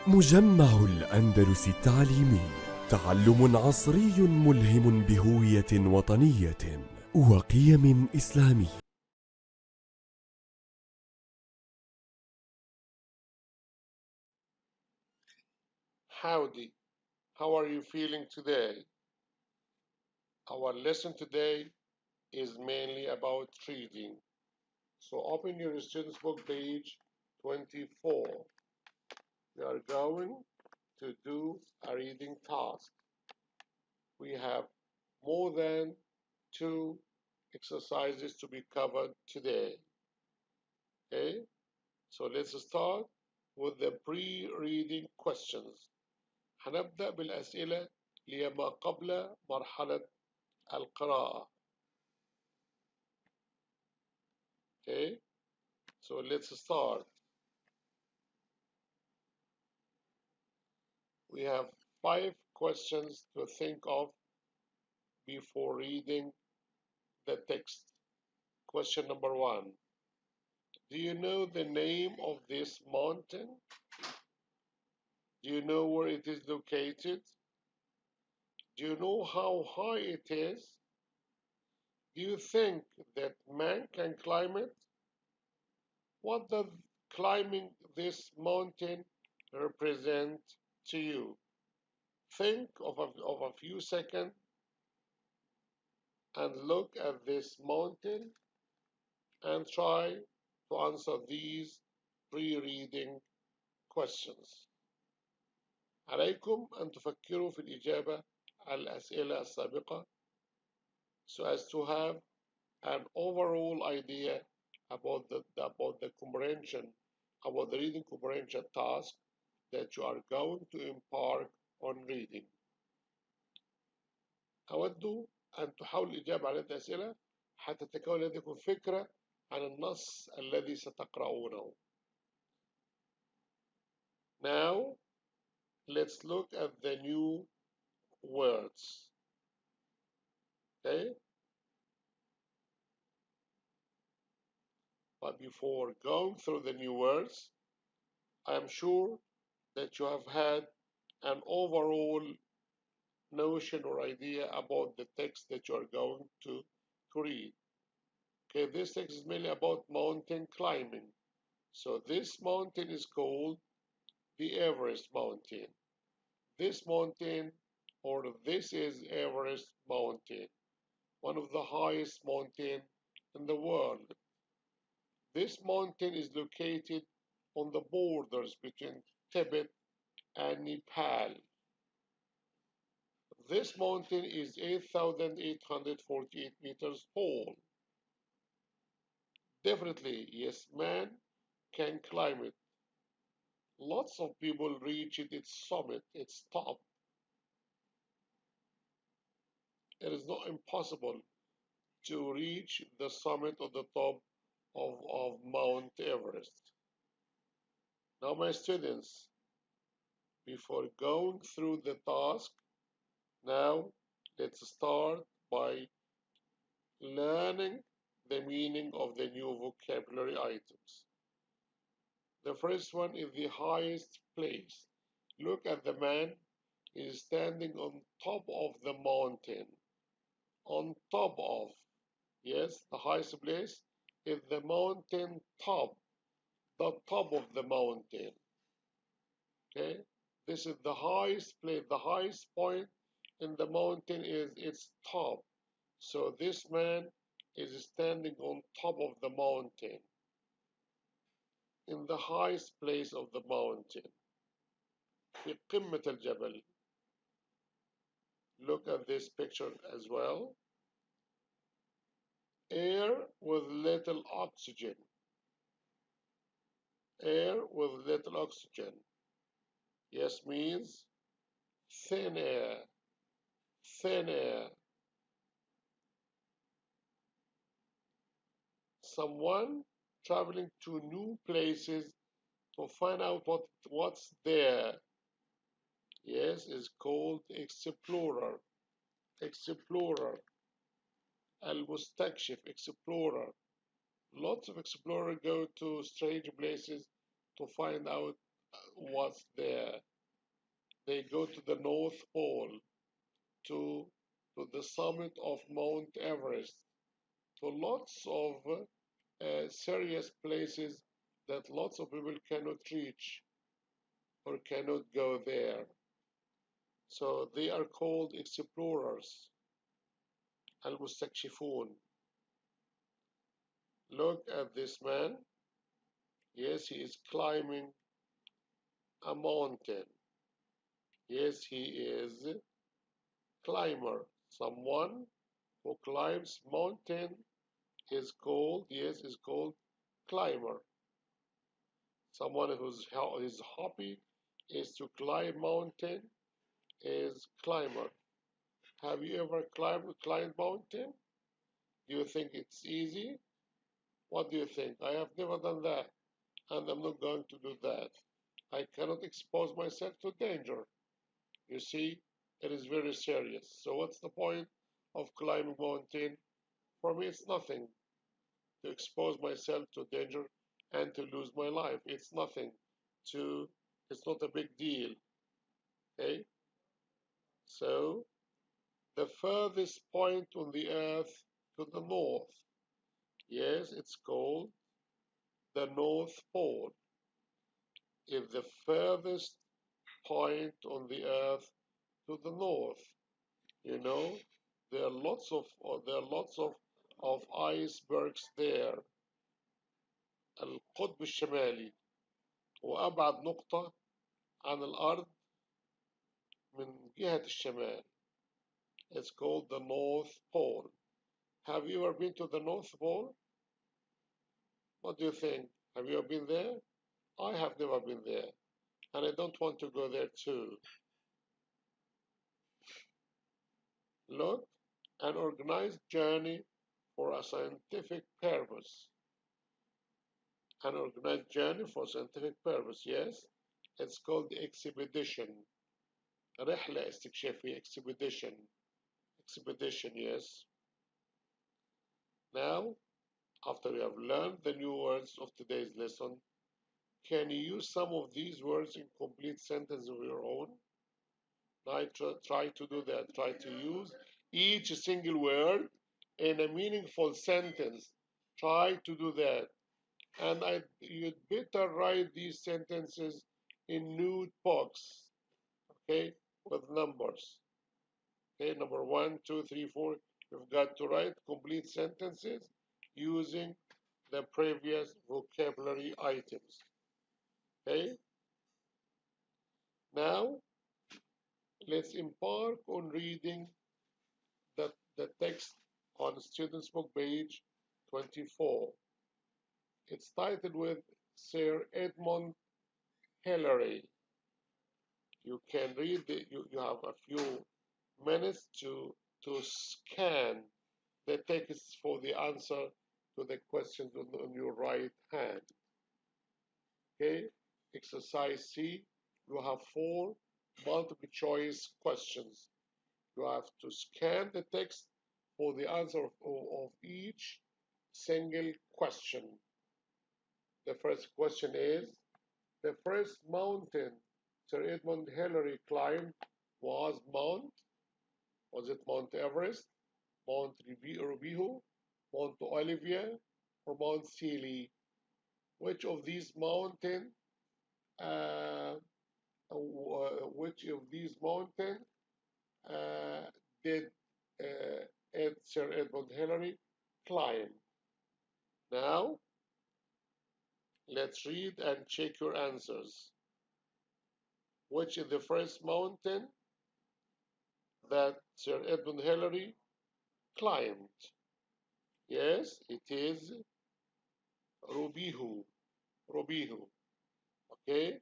مجمع الأندلس التعليمي، تعلم عصري ملهم بهوية وطنية وقيم إسلامية. Howdy, how are you feeling today? Our lesson today is mainly about reading. So open your student's book page 24. We are going to do a reading task. We have more than 2 exercises to be covered today. Okay, so let's start with the pre-reading questions. هنبدأ بالأسئلة لما قبل مرحلة القراءة. Okay, so let's start. We have 5 questions to think of before reading the text. Question number 1. Do you know the name of this mountain? Do you know where it is located? Do you know how high it is? Do you think that man can climb it? What does climbing this mountain represent to you? Think of a few seconds and look at this mountain and try to answer these pre-reading questions. عليكم أن تفكروا في الإجابة على الأسئلة السابقة so as to have an overall idea about the comprehension, about the reading comprehension task that you are going to embark on reading. أود أن تحاولوا الإجابة على هذه الأسئلة حتى تكون لديكم فكرة عن النص الذي ستقرؤونه. Now, let's look at the new words. Okay? But before going through the new words, I am sure that you have had an overall notion or idea about the text that you are going to read. Okay, this text is mainly about mountain climbing. So this mountain is called the Everest Mountain. This mountain, or this is Everest Mountain, one of the highest mountains in the world. This mountain is located on the borders between Tibet and Nepal. This mountain is 8,848 meters tall. Definitely, yes, man can climb it. Lots of people reach its summit, its top. It is not impossible to reach the summit or the top of Mount Everest. Now, my students, before going through the task, now let's start by learning the meaning of the new vocabulary items. The first one is the highest place. Look at the man. He is standing on top of the mountain. On top of. Yes, the highest place is the mountain top. The top of the mountain. Okay? This is the highest place. The highest point in the mountain is its top. So this man is standing on top of the mountain, in the highest place of the mountain. في قمة الجبل. Look at this picture as well. Air with little oxygen. Air with little oxygen. Yes means thin air. Thin air. Someone traveling to new places to find out what's there. Yes, is called explorer. Explorer. المستكشف, explorer. Lots of explorers go to strange places to find out what's there. They go to the North Pole, to, to the summit of Mount Everest, to lots of serious places that lots of people cannot reach or cannot go there. So they are called explorers, المستكشفون. Look at this man. Yes, he is climbing a mountain. Yes, he is a climber. Someone who climbs mountain is called, yes, is called climber. Someone his hobby is to climb mountain is climber. Have you ever climbed mountain? Do you think it's easy? What do you think? I have never done that, and I'm not going to do that. I cannot expose myself to danger. You see, it is very serious. So what's the point of climbing mountain? For me, it's nothing to expose myself to danger and to lose my life. It's nothing to, it's not a big deal. Okay? So the furthest point on the earth to the north. Yes, it's called the North Pole. If the furthest point on the earth to the north, you know, there are lots of of icebergs there. القطب الشمالي وأبعد نقطة عن الأرض من جهة الشمال. It's called the North Pole. Have you ever been to the North Pole? What do you think? Have you ever been there? I have never been there, and I don't want to go there too. Look, an organized journey for a scientific purpose. An organized journey for scientific purpose, yes. It's called the expedition. رحلة استكشافية, expedition. Expedition, yes. Now, after you have learned the new words of today's lesson, can you use some of these words in complete sentence of your own? Try to do that. Try to use each single word in a meaningful sentence. Try to do that. And you'd better write these sentences in notebooks, okay, with numbers. Okay, number 1, 2, 3, 4. You've got to write complete sentences using the previous vocabulary items. Okay, now let's embark on reading the text on student's book page 24. It's titled with Sir Edmund Hillary. You can read you have a few minutes to scan the text for the answer to the questions on your right hand. Okay, exercise C, you have 4 multiple choice questions. You have to scan the text for the answer of each single question. The first question is, the first mountain Sir Edmund Hillary climbed was it Mount Everest, Mount Rubiho, Mount Olivia, or Mount Sealy? Which of these mountain, uh, which of these mountain uh, did Sir Edmund Hillary climb? Now, let's read and check your answers. Which is the first mountain that Sir Edmund Hillary climbed? Yes, it is Rubiho. Rubiho. Okay.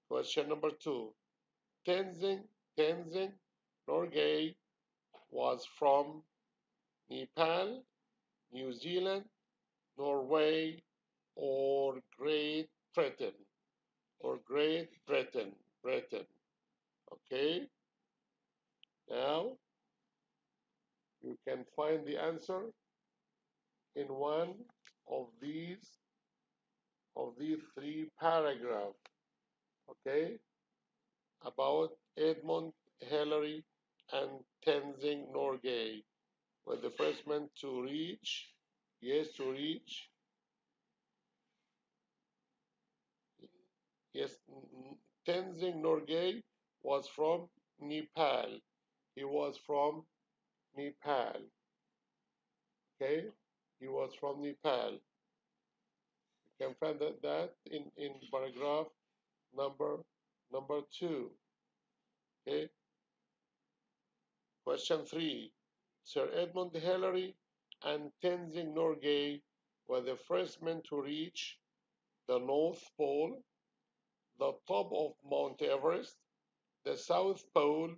Question number 2. Tenzing Norgay was from Nepal, New Zealand, Norway, or Great Britain. Or Great Britain. Britain. Okay. Now you can find the answer in one of these 3 paragraphs. okay, about Edmund Hillary and Tenzing Norgay were the first men to reach, yes, yes, Tenzing Norgay was from Nepal. He was from Nepal, okay? He was from Nepal. You can find that in paragraph number 2, okay? Question 3. Sir Edmund Hillary and Tenzing Norgay were the first men to reach the North Pole, the top of Mount Everest, the South Pole,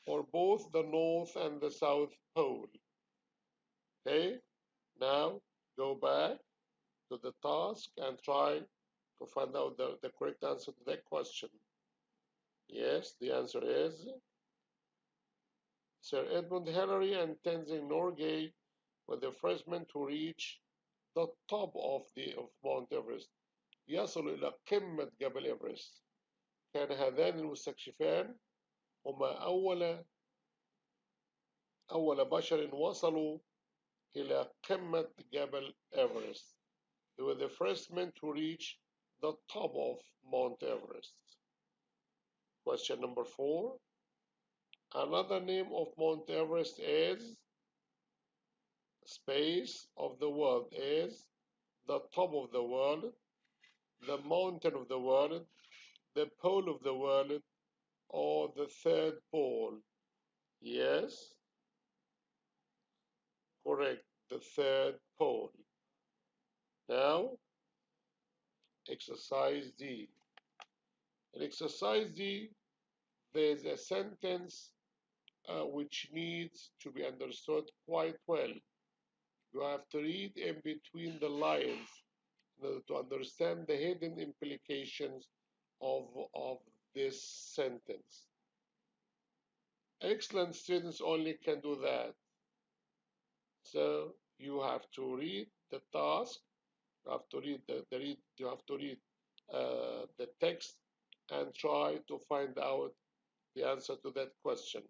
or both the North and the South Pole. Okay, now go back to the task and try to find out the correct answer to that question. Yes, the answer is Sir Edmund Hillary and Tenzing Norgay were the first men to reach the top of Mount Everest. يصلوا إلى قمة جبل إيفرست. كان هذان المستكشفان هما أول بشر وصلوا إلى قمة جبل إيفرست. They were the first men to reach the top of Mount Everest. Question number 4. Another name of Mount Everest is space of the world, is the top of the world, the mountain of the world, the pole of the world, or the third pole. Yes, correct, the third pole. Now, exercise D. In exercise D, there's a sentence which needs to be understood quite well. You have to read in between the lines in order to understand the hidden implications of this sentence. Excellent students only can do that. So you have to read the task, you have to read the text and try to find out the answer to that question.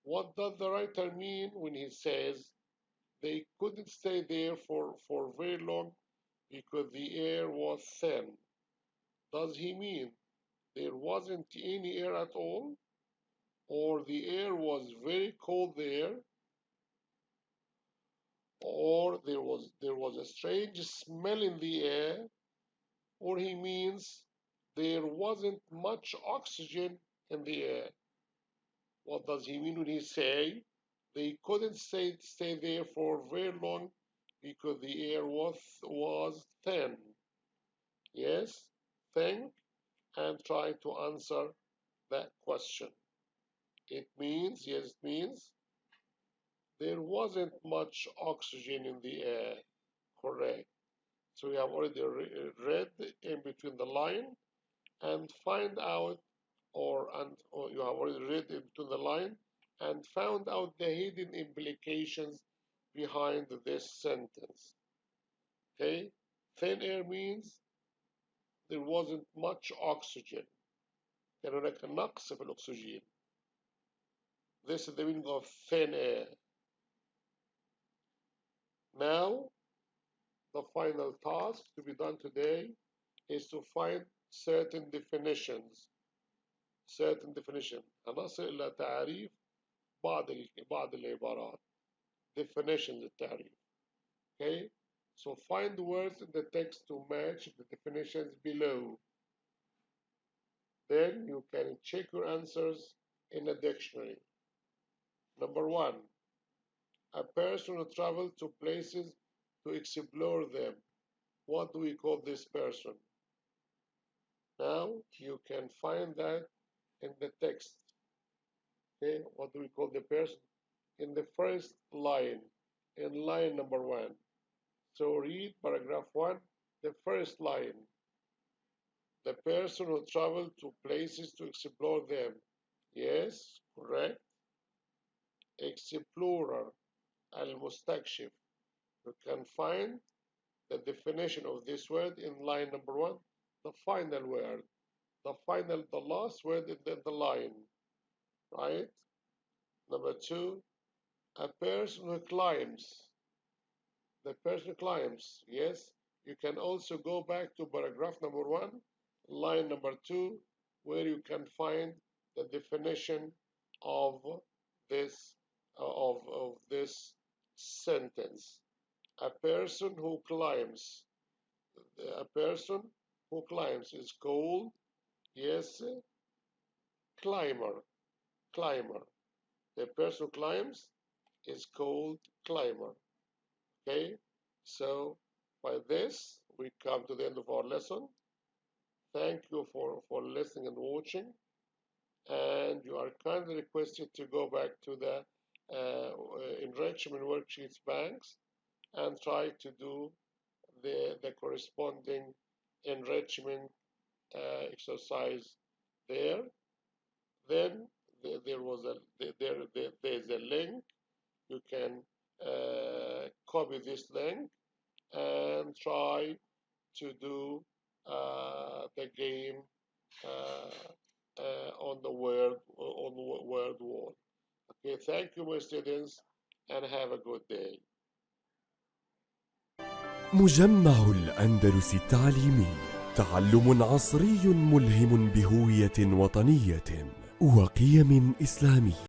What does the writer mean when he says they couldn't stay there for very long because the air was thin? Does he mean there wasn't any air at all? Or the air was very cold there? Or there was a strange smell in the air? Or he means there wasn't much oxygen in the air? What does he mean when he say they couldn't stay there for very long because the air was thin? Yes, think and try to answer that question. It means, yes, it means there wasn't much oxygen in the air. Correct. So we have already read in between the line and find out, or you have already read in between the line and found out the hidden implications behind this sentence. Okay? Thin air means there wasn't much oxygen. كان هناك نقص في الأكسجين. This is the meaning of thin air. Now, the final task to be done today is to find certain definitions. هنصل إلى تعريف بعض العبارات. Definitions التعريف. Okay? So find words in the text to match the definitions below. Then you can check your answers in a dictionary. Number 1. A person who travels to places to explore them. What do we call this person? Now you can find that in the text. Okay, what do we call the person? In the first line, in line number 1. So read paragraph 1, the first line. The person who traveled to places to explore them. Yes, correct. Explorer, al-mustakshif. You can find the definition of this word in line number 1, the final word. the last word in the line, right? Number 2, a person who climbs. The person who climbs, yes. You can also go back to paragraph number 1, line number 2, where you can find the definition of this of this sentence. A person who climbs. A person who climbs is called, yes, climber. Climber. The person who climbs is called climber. Okay? So by this, we come to the end of our lesson. Thank you for listening and watching. And you are kindly requested to go back to the enrichment worksheets banks and try to do the corresponding enrichment exercise there. Then there's a link. You can copy this link and try to do the game on the word wall. Okay, thank you, my students, and have a good day. مجمع الأندلس التعليمي، تعلم عصري ملهم بهوية وطنية وقيم إسلامية.